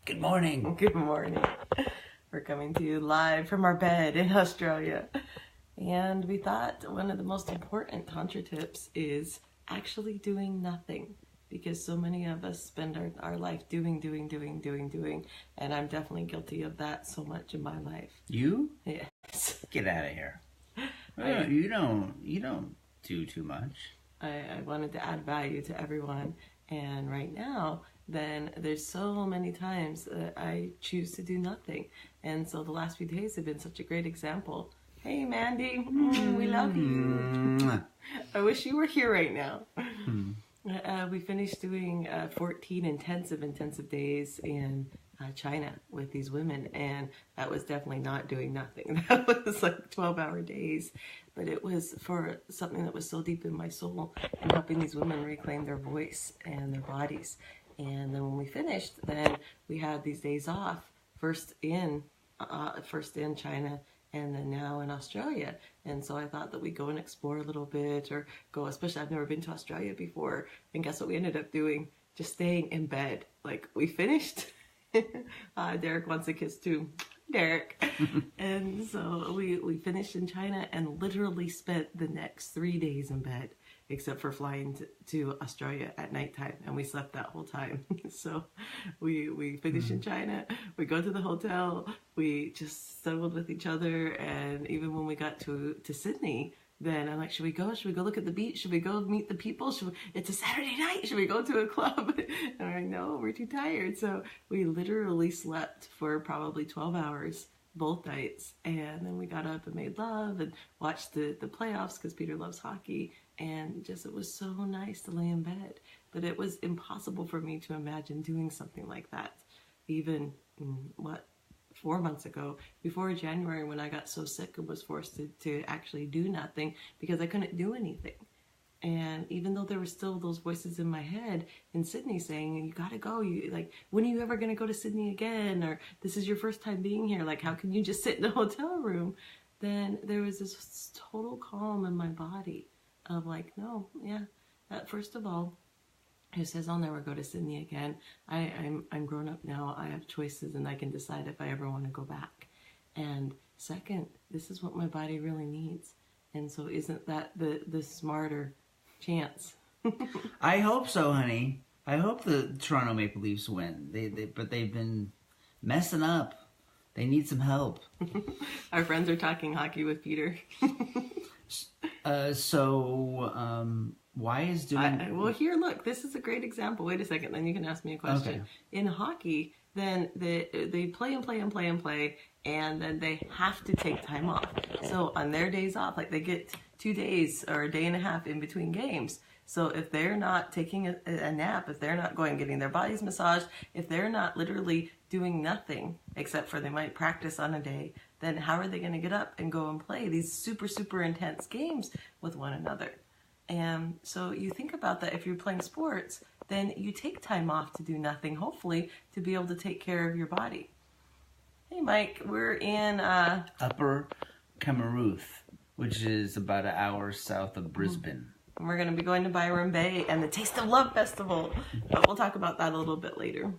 Good morning. Good morning. We're coming to you live from our bed in Australia. And we thought one of the most important Tantra tips is actually doing nothing. Because so many of us spend our life doing. And I'm definitely guilty of that so much in my life. You? Yes. Get out of here. You don't do too much. I wanted to add value to everyone. And right now, then there's so many times that I choose to do nothing. And so the last few days have been such a great example. Hey, Mandy, we love you. I wish you were here right now. We finished doing 14 intensive days in China with these women, and that was definitely not doing nothing. That was like 12-hour days, but it was for something that was so deep in my soul and helping these women reclaim their voice and their bodies. And then when we finished, then we had these days off, first in China and then now in Australia. And so I thought that we'd go and explore a little bit, or go, especially I've never been to Australia before. And guess what we ended up doing? Just staying in bed. Like, we finished. Derek wants a kiss too. Derek. And so we finished in China and literally spent the next 3 days in bed, except for flying to Australia at nighttime, and we slept that whole time. So we finished in China, we go to the hotel, we just settled with each other, and even when we got to Sydney, then I'm like, should we go look at the beach? Should we go meet the people? It's a Saturday night. Should we go to a club? And I'm like, no, we're too tired. So we literally slept for probably 12 hours both nights. And then we got up and made love and watched the playoffs because Peter loves hockey. And just, it was so nice to lay in bed. But it was impossible for me to imagine doing something like that. Even, 4 months ago, before January, when I got so sick and was forced to actually do nothing because I couldn't do anything. And even though there were still those voices in my head in Sydney saying, you gotta go, when are you ever gonna go to Sydney again? Or this is your first time being here, like, how can you just sit in a hotel room? Then there was this total calm in my body of like, no, yeah, first of all, who says I'll never go to Sydney again. I'm grown up now. I have choices and I can decide if I ever want to go back. And second, this is what my body really needs. And so isn't that the smarter chance? I hope so, honey. I hope the Toronto Maple Leafs win. But they've been messing up. They need some help. Our friends are talking hockey with Peter. Why is doing... well, here, look, this is a great example. Wait a second, then you can ask me a question. Okay. In hockey, then they play, and then they have to take time off. So on their days off, like, they get 2 days or a day and a half in between games. So if they're not taking a nap, if they're not going getting their bodies massaged, if they're not literally doing nothing, except for they might practice on a day, then how are they going to get up and go and play these super intense games with one another? And so you think about that. If you're playing sports, then you take time off to do nothing, hopefully, to be able to take care of your body. Hey, Mike, we're in... Upper Camarooth, which is about an hour south of Brisbane. And we're going to be going to Byron Bay and the Taste of Love Festival. But we'll talk about that a little bit later.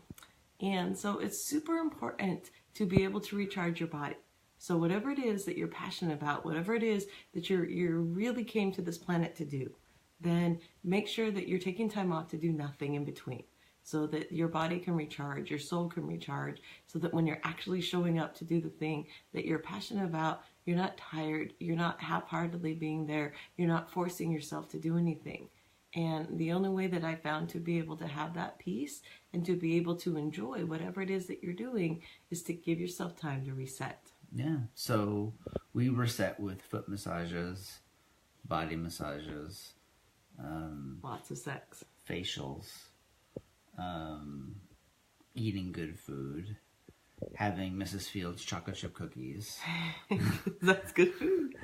And so it's super important to be able to recharge your body. So whatever it is that you're passionate about, whatever it is that you really came to this planet to do, then make sure that you're taking time off to do nothing in between, so that your body can recharge, your soul can recharge, so that when you're actually showing up to do the thing that you're passionate about, you're not tired, you're not half-heartedly being there, you're not forcing yourself to do anything. And the only way that I found to be able to have that peace and to be able to enjoy whatever it is that you're doing is to give yourself time to reset. Yeah, so we reset with foot massages, body massages, Lots of sex, facials, eating good food, having Mrs. Fields chocolate chip cookies. That's good food.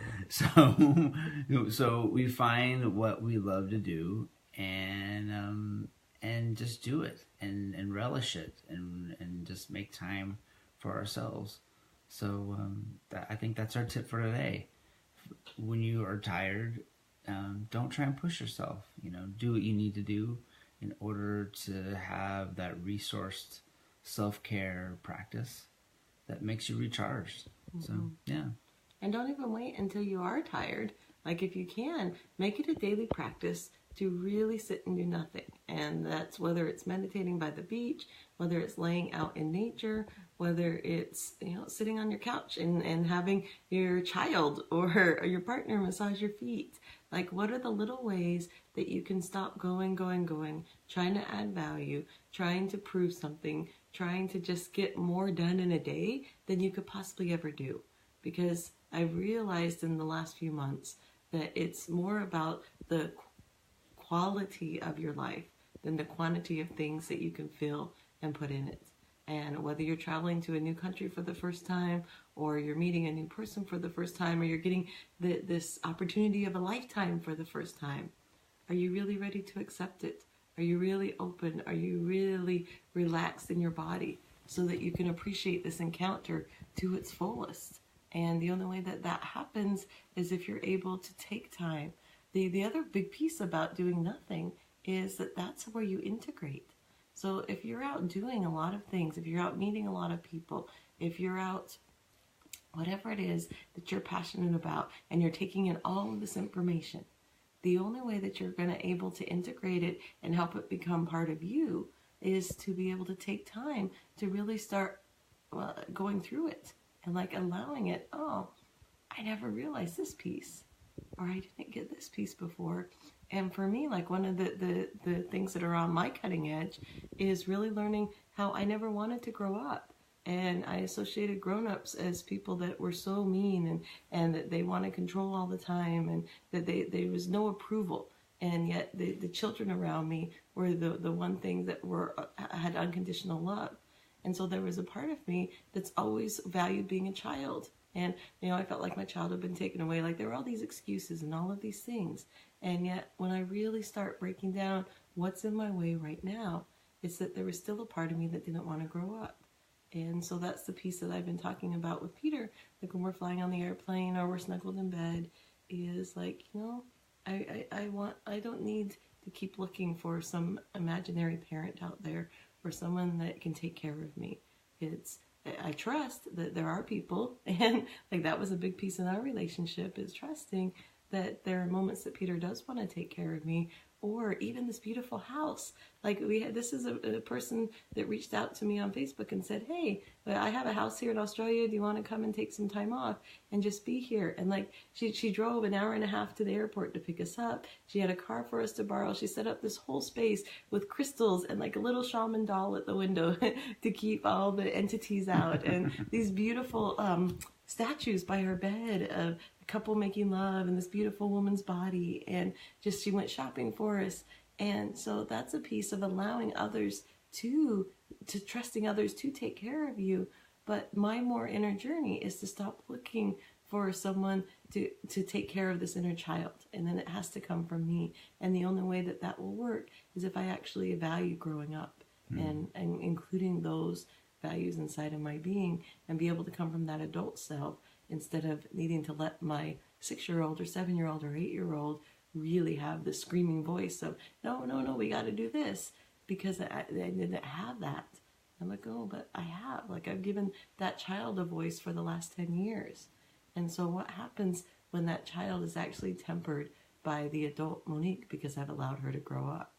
So we find what we love to do and just do it and relish it and just make time for ourselves. So I think that's our tip for today. When you are tired, don't try and push yourself. Do what you need to do in order to have that resourced self-care practice that makes you recharged. So, yeah. And don't even wait until you are tired. Like, if you can, make it a daily practice to really sit and do nothing. And that's whether it's meditating by the beach, whether it's laying out in nature, whether it's, sitting on your couch and having your child or your partner massage your feet. Like, what are the little ways that you can stop going, trying to add value, trying to prove something, trying to just get more done in a day than you could possibly ever do? Because I've realized in the last few months that it's more about the quality of your life than the quantity of things that you can feel and put in it. And whether you're traveling to a new country for the first time, or you're meeting a new person for the first time, or you're getting this opportunity of a lifetime for the first time, are you really ready to accept it? Are you really open? Are you really relaxed in your body so that you can appreciate this encounter to its fullest? And the only way that that happens is if you're able to take time. The other big piece about doing nothing is that that's where you integrate. So if you're out doing a lot of things, if you're out meeting a lot of people, if you're out, whatever it is that you're passionate about, and you're taking in all of this information, the only way that you're going to able to integrate it and help it become part of you is to be able to take time to really start going through it and like allowing it. Oh, I never realized this piece, or I didn't get this piece before. And for me, like, one of the things that are on my cutting edge is really learning how I never wanted to grow up. And I associated grown-ups as people that were so mean and that they want to control all the time, and that there was no approval. And yet the children around me were the one thing that had unconditional love. And so there was a part of me that's always valued being a child. And, I felt like my child had been taken away. Like, there were all these excuses and all of these things. And yet, when I really start breaking down what's in my way right now, it's that there was still a part of me that didn't want to grow up. And so that's the piece that I've been talking about with Peter. Like, when we're flying on the airplane or we're snuggled in bed, is like, I don't need to keep looking for some imaginary parent out there or someone that can take care of me. I trust that there are people, and like, that was a big piece in our relationship, is trusting that there are moments that Peter does want to take care of me, or even this beautiful house. Like, this is a person that reached out to me on Facebook and said, hey, I have a house here in Australia. Do you want to come and take some time off and just be here? And like, she drove an hour and a half to the airport to pick us up. She had a car for us to borrow. She set up this whole space with crystals and like a little shaman doll at the window to keep all the entities out, and these beautiful statues by her bed of a couple making love and this beautiful woman's body. And just, she went shopping for us. And so that's a piece of allowing others to trusting others to take care of you. But my more inner journey is to stop looking for someone to take care of this inner child. And then it has to come from me. And the only way that that will work is if I actually value growing up and including those values inside of my being, and be able to come from that adult self, instead of needing to let my 6-year-old or 7-year-old or 8-year-old really have the screaming voice of, no, we got to do this, because I didn't have that. I'm like, oh, but I have. Like, I've given that child a voice for the last 10 years. And so what happens when that child is actually tempered by the adult Monique, because I've allowed her to grow up?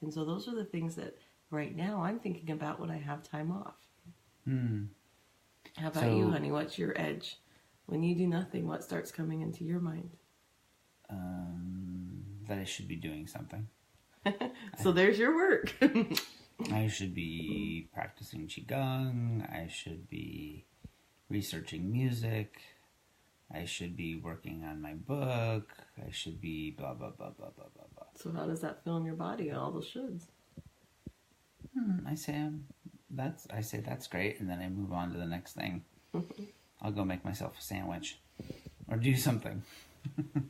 And so those are the things that right now I'm thinking about when I have time off. How about you, honey? What's your edge? When you do nothing, what starts coming into your mind? That I should be doing something. So there's your work. I should be practicing Qigong. I should be researching music. I should be working on my book. I should be blah, blah, blah, blah, blah, blah, blah. So how does that feel in your body, all those shoulds? I say that's great, and then I move on to the next thing. I'll go make myself a sandwich or do something.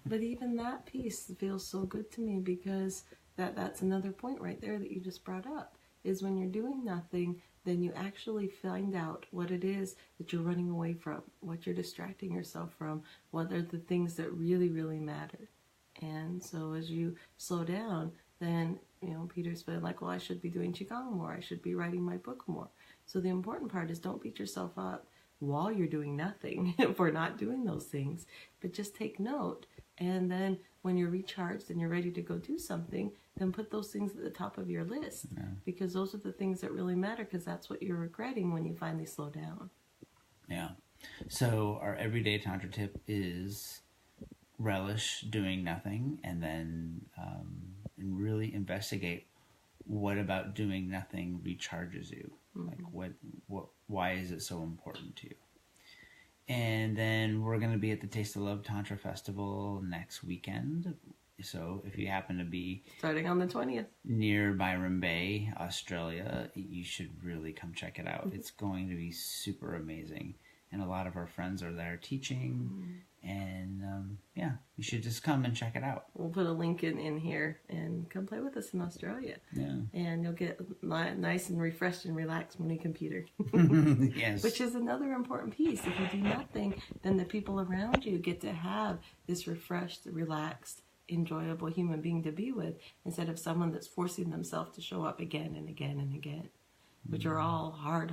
But even that piece feels so good to me, because that's another point right there that you just brought up, is when you're doing nothing, then you actually find out what it is that you're running away from, what you're distracting yourself from, what are the things that really, really matter. And so as you slow down, then Peter's been like, well, I should be doing Qigong more. I should be writing my book more. So the important part is don't beat yourself up while you're doing nothing for not doing those things, but just take note. And then when you're recharged and you're ready to go do something, then put those things at the top of your list, because those are the things that really matter, because that's what you're regretting when you finally slow down. Yeah. So our everyday Tantra tip is relish doing nothing, and then and really investigate what about doing nothing recharges you. Like why is it so important to you? And then we're going to be at the Taste of Love Tantra Festival next weekend. So if you happen to be starting on the 20th near Byron Bay, Australia, you should really come check it out. It's going to be super amazing. And a lot of our friends are there teaching. And you should just come and check it out. We'll put a link in here, and come play with us in Australia. Yeah. And you'll get nice and refreshed and relaxed when you computer. Yes. Which is another important piece. If you do nothing, then the people around you get to have this refreshed, relaxed, enjoyable human being to be with, instead of someone that's forcing themselves to show up again and again and again. Which are all hard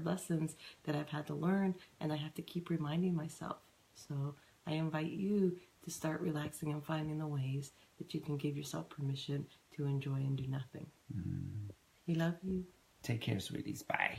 lessons that I've had to learn, and I have to keep reminding myself. So I invite you to start relaxing and finding the ways that you can give yourself permission to enjoy and do nothing. We love you. Take care, sweeties. Bye.